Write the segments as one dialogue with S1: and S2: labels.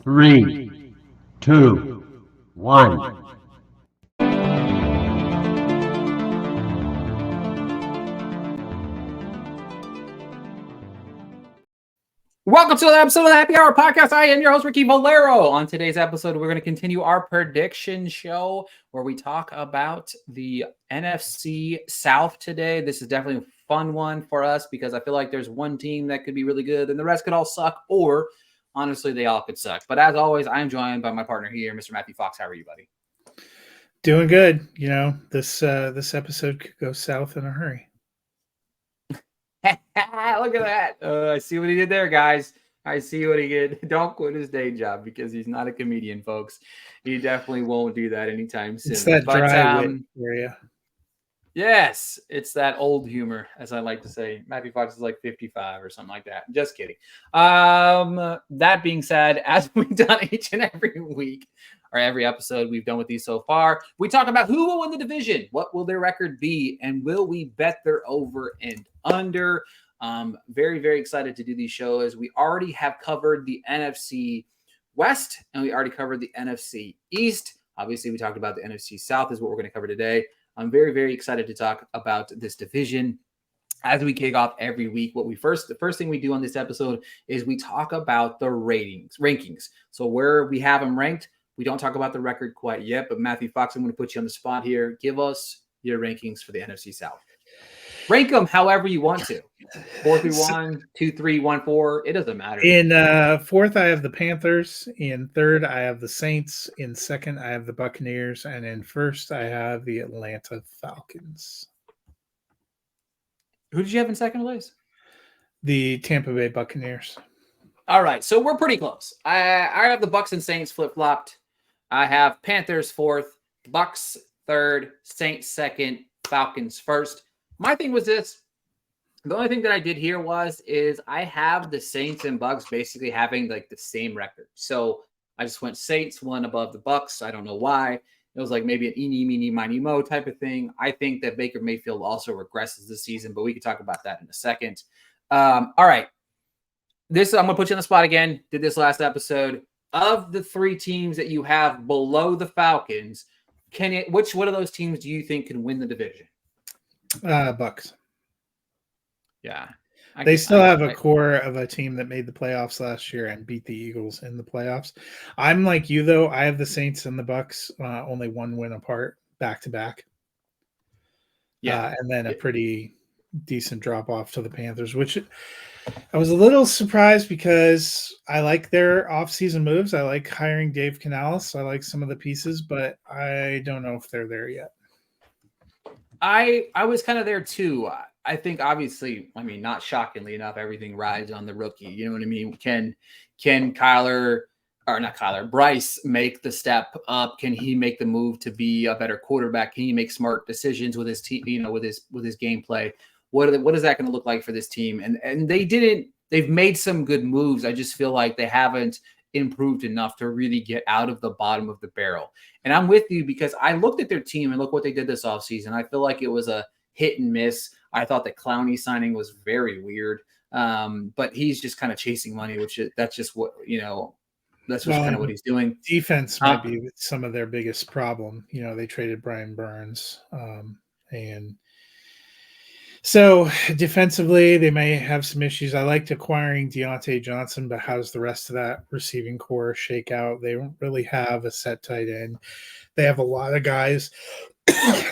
S1: Three, two, one.
S2: Welcome to another episode of the Happy Hour Podcast. I am your host, Ricky Valero. On today's episode, we're going to continue our prediction show where we talk about the NFC South today. This is definitely a fun one for us because I feel like there's one team that could be really good and the rest could all suck, or honestly, they all could suck. But as always, I'm joined by my partner here, Mr. Matthew Fox. How are you, buddy?
S3: Doing good. You know, this episode could go south in a hurry.
S2: Look at that. I see what he did there, guys. I see what he did. Don't quit his day job because he's not a comedian, folks. He definitely won't do that anytime soon.
S3: It's that dry wit for you.
S2: Yes, it's that old humor, as I like to say. Matthew Fox is like 55 or something like that. Just kidding. That being said, as we've done each and every week, or every episode we've done with these so far, we talk about who will win the division, what will their record be, and will we bet their over and under. Very, very excited to do these shows. We already have covered the NFC West, and we already covered the NFC East. Obviously, we talked about the NFC South is what we're going to cover today. I'm very, very excited to talk about this division as we kick off every week. The first thing we do on this episode is we talk about the rankings. So where we have them ranked, we don't talk about the record quite yet, but Matthew Fox, I'm going to put you on the spot here. Give us your rankings for the NFC South. Rank them however you want to. 4 through 1, 2, 3, 1, 4. It doesn't matter.
S3: In fourth, I have the Panthers. In third, I have the Saints. In second, I have the Buccaneers. And in first, I have the Atlanta Falcons.
S2: Who did you have in second place?
S3: The Tampa Bay Buccaneers.
S2: All right, so we're pretty close. I have the Bucs and Saints flip-flopped. I have Panthers fourth, Bucs third, Saints second, Falcons first. My thing was this. The only thing that I did here is I have the Saints and Bucs basically having like the same record. So I just went Saints one above the Bucs. I don't know why. It was like maybe an eeny, meeny, miny, mo type of thing. I think that Baker Mayfield also regresses this season, but we can talk about that in a second. All right. I'm going to put you on the spot again. Did this last episode. Of the three teams that you have below the Falcons, which one of those teams do you think can win the division?
S3: Bucs.
S2: Yeah.
S3: They still have a core of a team that made the playoffs last year and beat the Eagles in the playoffs. I'm like you, though. I have the Saints and the Bucs only one win apart, back to back. Yeah. And then a pretty decent drop off to the Panthers, which I was a little surprised because I like their offseason moves. I like hiring Dave Canales. I like some of the pieces, but I don't know if they're there yet.
S2: I was kind of there too. I think obviously, not shockingly enough, everything rides on the rookie. You know what I mean? Can Bryce make the step up? Can he make the move to be a better quarterback? Can he make smart decisions with his team, with his gameplay? What is that going to look like for this team? And they've made some good moves. I just feel like they haven't improved enough to really get out of the bottom of the barrel. And I'm with you because I looked at their team and look what they did this offseason. I feel like it was a hit and miss. I thought the Clowney signing was very weird. But he's just kind of chasing money, that's just what, that's just kind of what he's doing.
S3: Defense might be some of their biggest problem. They traded Brian Burns. And so defensively, they may have some issues. I liked acquiring Deontay Johnson, but how does the rest of that receiving core shake out? They don't really have a set tight end. They have a lot of guys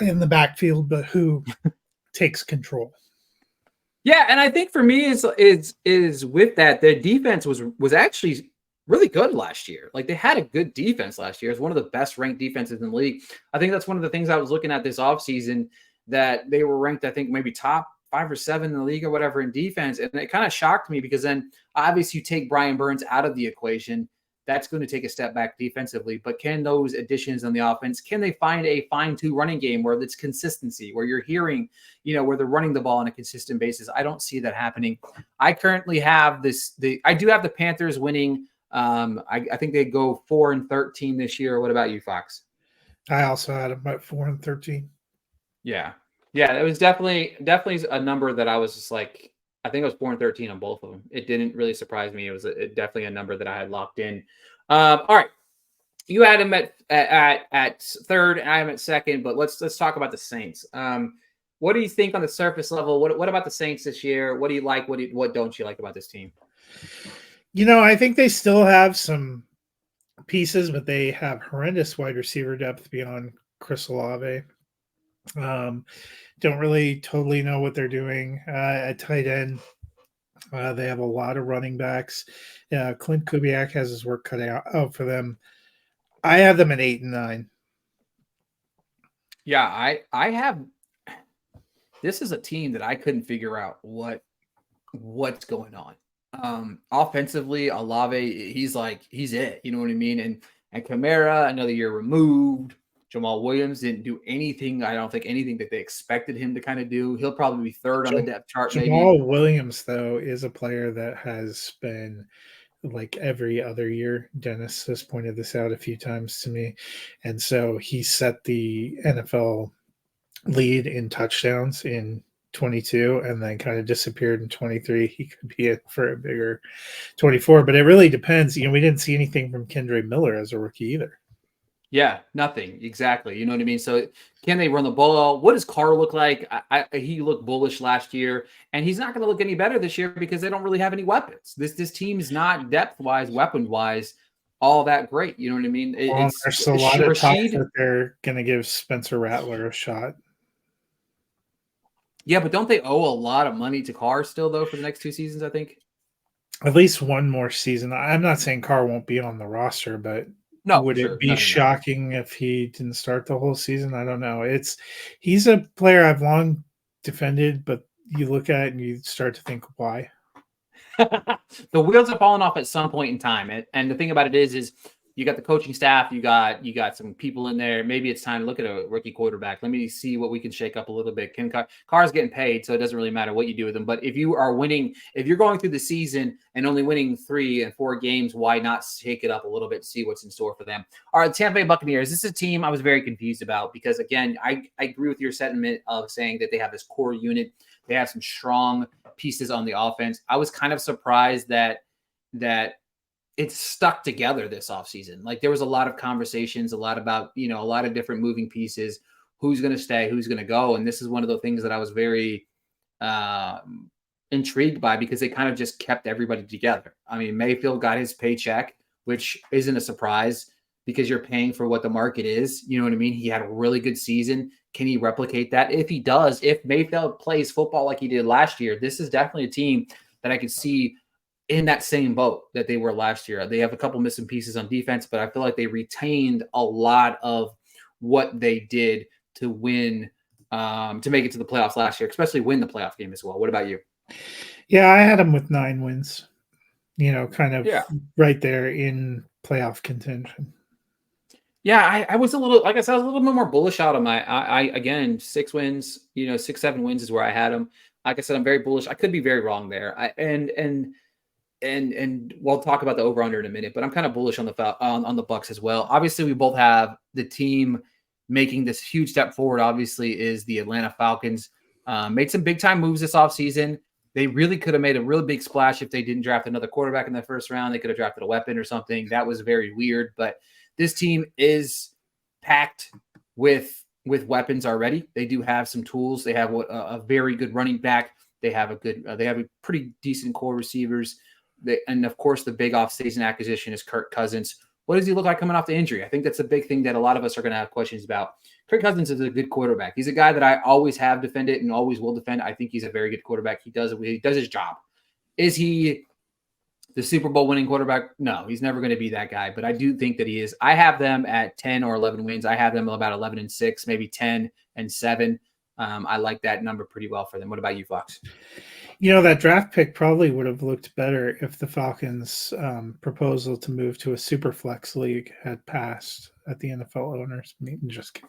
S3: in the backfield, but who takes control?
S2: Yeah, and I think for me is with that, their defense was actually really good last year. Like they had a good defense last year. It's one of the best ranked defenses in the league. I think that's one of the things I was looking at this offseason, that they were ranked, I think, maybe top 5 or 7 in the league or whatever in defense. And it kind of shocked me because then obviously you take Brian Burns out of the equation. That's going to take a step back defensively. But can those additions on the offense, can they find a fine-tuned running game where it's consistency, where you're hearing, where they're running the ball on a consistent basis? I don't see that happening. I currently have I do have the Panthers winning. I think they go 4-13 this year. What about you, Fox?
S3: I also had about 4-13.
S2: Yeah. It was definitely a number that I was just like, I think I was 4-13 on both of them. It didn't really surprise me. It was definitely a number that I had locked in. All right, you had him at third, and I am at second. But let's talk about the Saints. What do you think on the surface level? What about the Saints this year? What do you like? What don't you like about this team?
S3: I think they still have some pieces, but they have horrendous wide receiver depth beyond Chris Olave. Don't really totally know what they're doing at tight end. They have a lot of running backs. Clint Kubiak has his work cut out for them. I have them at 8 and 9.
S2: Yeah, I have. This is a team that I couldn't figure out what's going on. Offensively, Olave, he's it. You know what I mean? And Kamara, another year removed. Jamal Williams didn't do anything. I don't think anything that they expected him to kind of do. He'll probably be third on the depth chart.
S3: Jamal
S2: maybe.
S3: Williams, though, is a player that has been like every other year. Dennis has pointed this out a few times to me. And so he set the NFL lead in touchdowns in 22 and then kind of disappeared in 23. He could be it for a bigger 24, but it really depends. We didn't see anything from Kendre Miller as a rookie either.
S2: Yeah, nothing. Exactly. You know what I mean? So can they run the ball? What does Carr look like? He looked bullish last year, and he's not going to look any better this year because they don't really have any weapons. This team is not depth-wise, weapon-wise, all that great. You know what I mean?
S3: There's a lot of talk that they're going to give Spencer Rattler a shot.
S2: Yeah, but don't they owe a lot of money to Carr still, though, for the next 2 seasons, I think?
S3: At least one more season. I'm not saying Carr won't be on the roster, but would it be shocking if he didn't start the whole season? I don't know. He's a player I've long defended, but you look at it and you start to think, why?
S2: The wheels have fallen off at some point in time. And the thing about it is you got the coaching staff, you got some people in there. Maybe it's time to look at a rookie quarterback. Let me see what we can shake up a little bit. Carr's getting paid, so it doesn't really matter what you do with him. But if you are winning, if you're going through the season and only winning 3 and 4 games, why not shake it up a little bit to see what's in store for them? All right, Tampa Bay Buccaneers. This is a team I was very confused about because, again, I agree with your sentiment of saying that they have this core unit. They have some strong pieces on the offense. I was kind of surprised that it's stuck together this offseason. Like there was a lot of conversations, a lot about, a lot of different moving pieces, who's going to stay, who's going to go. And this is one of the things that I was very intrigued by because they kind of just kept everybody together. I mean, Mayfield got his paycheck, which isn't a surprise because you're paying for what the market is. You know what I mean? He had a really good season. Can he replicate that? If he does, if Mayfield plays football like he did last year, this is definitely a team that I could see in that same boat that they were last year. They have a couple missing pieces on defense, but I feel like they retained a lot of what they did to win, to make it to the playoffs last year, especially win the playoff game as well. What about you?
S3: Yeah, I had them with 9 wins, kind of right there in playoff contention.
S2: Yeah, I was a little, like I said, I was a little bit more bullish out on again, 6 wins, 6, 7 wins is where I had them. Like I said, I'm very bullish. I could be very wrong there. And we'll talk about the over under in a minute, but I'm kind of bullish on the Bucs as well. Obviously, we both have the team making this huge step forward. Obviously, is the Atlanta Falcons. Made some big time moves this offseason. They really could have made a really big splash if they didn't draft another quarterback in the first round. They could have drafted a weapon or something. That was very weird, but this team is packed with weapons already. They do have some tools. They have a very good running back. They have a pretty decent core receivers. And of course, the big off-season acquisition is Kirk Cousins. What does he look like coming off the injury? I think that's a big thing that a lot of us are going to have questions about. Kirk Cousins is a good quarterback. He's a guy that I always have defended and always will defend. I think he's a very good quarterback. He does his job. Is he the Super Bowl winning quarterback? No, he's never going to be that guy, but I do think that he is. I have them at 10 or 11 wins. I have them about 11-6, maybe 10-7. I like that number pretty well for them. What about you, Fox?
S3: That draft pick probably would have looked better if the Falcons' proposal to move to a super flex league had passed at the NFL owners meeting. Just kidding.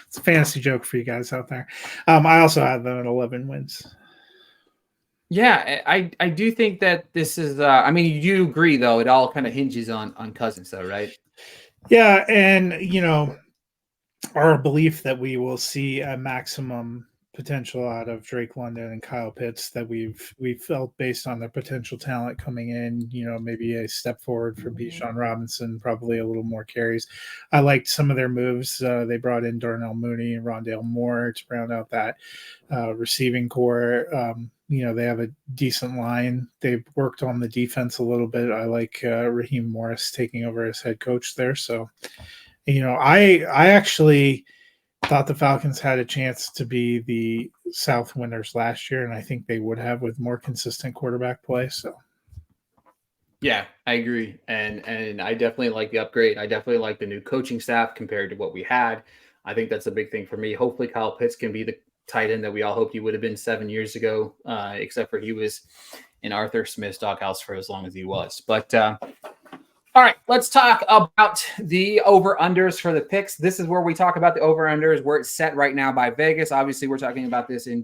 S3: It's a fantasy joke for you guys out there. I also have them at 11 wins.
S2: Yeah, I do think that this is, you do agree, though, it all kind of hinges on Cousins, though, right?
S3: Yeah, and, our belief that we will see a maximum potential out of Drake London and Kyle Pitts that we felt based on their potential talent coming in. Maybe a step forward for Bijan Robinson, probably a little more carries. I liked some of their moves. They brought in Darnell Mooney and Rondale Moore to round out that receiving core. They have a decent line. They've worked on the defense a little bit. I like Raheem Morris taking over as head coach there. So, I actually thought the Falcons had a chance to be the South winners last year, and I think they would have with more consistent quarterback play. So,
S2: yeah, I agree, and I definitely like the upgrade. I definitely like the new coaching staff compared to what we had. I think that's a big thing for me. Hopefully, Kyle Pitts can be the tight end that we all hoped he would have been 7 years ago, except for he was in Arthur Smith's doghouse for as long as he was. But all right, let's talk about the over-unders for the picks. This is where we talk about the over-unders, where it's set right now by Vegas. Obviously, we're talking about this in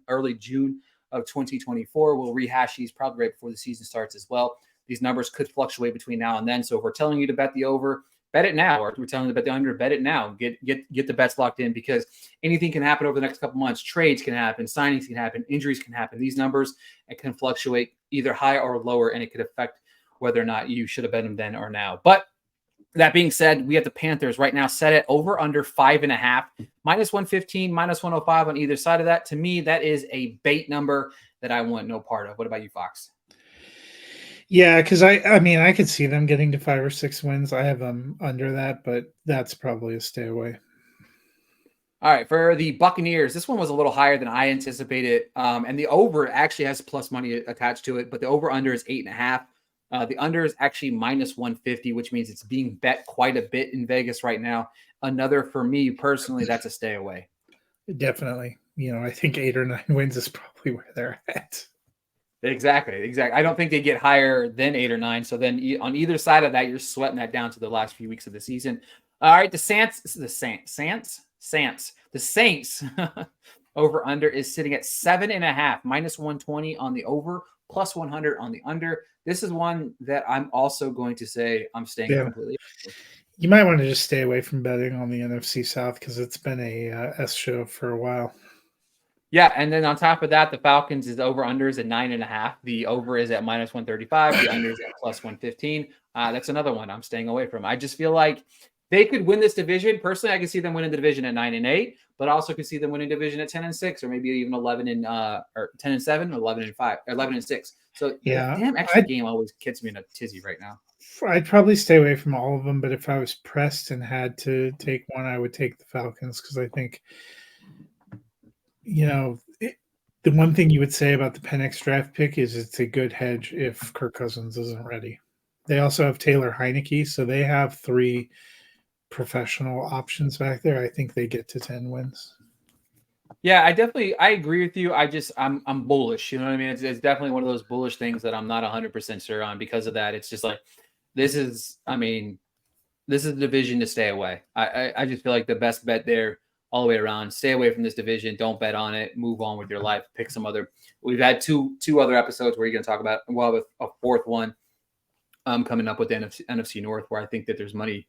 S2: early June of 2024. We'll rehash these probably right before the season starts as well. These numbers could fluctuate between now and then. So if we're telling you to bet the over, bet it now. Or if we're telling you to bet the under, bet it now. Get the bets locked in, because anything can happen over the next couple months. Trades can happen, signings can happen, injuries can happen. These numbers, it can fluctuate either higher or lower, and it could affect whether or not you should have bet them then or now. But that being said, we have the Panthers right now set at over under 5.5, minus 115, minus 105 on either side of that. To me, that is a bait number that I want no part of. What about you, Fox?
S3: Yeah, because I mean, I could see them getting to 5 or 6 wins. I have them under that, but that's probably a stay away.
S2: All right, for the Buccaneers, this one was a little higher than I anticipated, and the over actually has plus money attached to it, but the over-under is 8.5. The under is actually minus 150, which means it's being bet quite a bit in Vegas right now. Another, for me personally, that's a stay away.
S3: Definitely. I think 8 or 9 wins is probably where they're at.
S2: Exactly. I don't think they get higher than 8 or 9. So then on either side of that, you're sweating that down to the last few weeks of the season. All right, the Saints over under is sitting at 7.5, minus 120 on the over, plus 100 on the under. This is one that I'm also going to say I'm staying completely.
S3: You might want to just stay away from betting on the NFC South, because it's been a S show for a while.
S2: Yeah, and then on top of that, the Falcons is over under is at 9.5. The over is at minus 135. The under is at plus 115. That's another one I'm staying away from. I just feel like they could win this division. Personally, I can see them winning the division at 9-8, but I also could see them winning division at 10-6, or maybe even 11 or 10-7, 11-5, 11-6. So
S3: yeah,
S2: damn extra game always gets me in a tizzy right now.
S3: I'd probably stay away from all of them, but if I was pressed and had to take one, I would take the Falcons, because I think, the one thing you would say about the Penix draft pick is it's a good hedge if Kirk Cousins isn't ready. They also have Taylor Heineke, so they have 3 professional options back there. I think they get to 10 wins.
S2: Yeah, I agree with you. I'm bullish. You know what I mean? It's definitely one of those bullish things that I'm not 100% sure on. Because of that, it's just like, this is the division to stay away. I just feel like the best bet there all the way around, stay away from this division. Don't bet on it. Move on with your life. Pick some other. We've had two other episodes where you're going to talk about, well, with a fourth one coming up with the NFC North, where I think that there's money.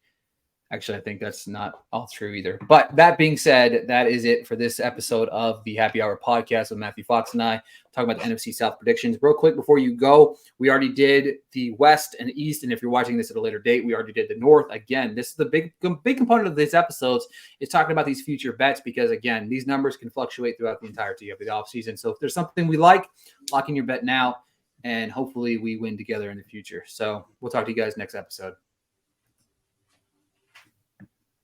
S2: Actually, I think that's not all true either. But that being said, that is it for this episode of the Happy Hour podcast with Matthew Fox and I, talking about the NFC South predictions. Real quick before you go, we already did the West and East, and if you're watching this at a later date, we already did the North. Again, this is the big component of these episodes, is talking about these future bets, because, again, these numbers can fluctuate throughout the entirety of the offseason. So if there's something we like, lock in your bet now, and hopefully we win together in the future. So we'll talk to you guys next episode.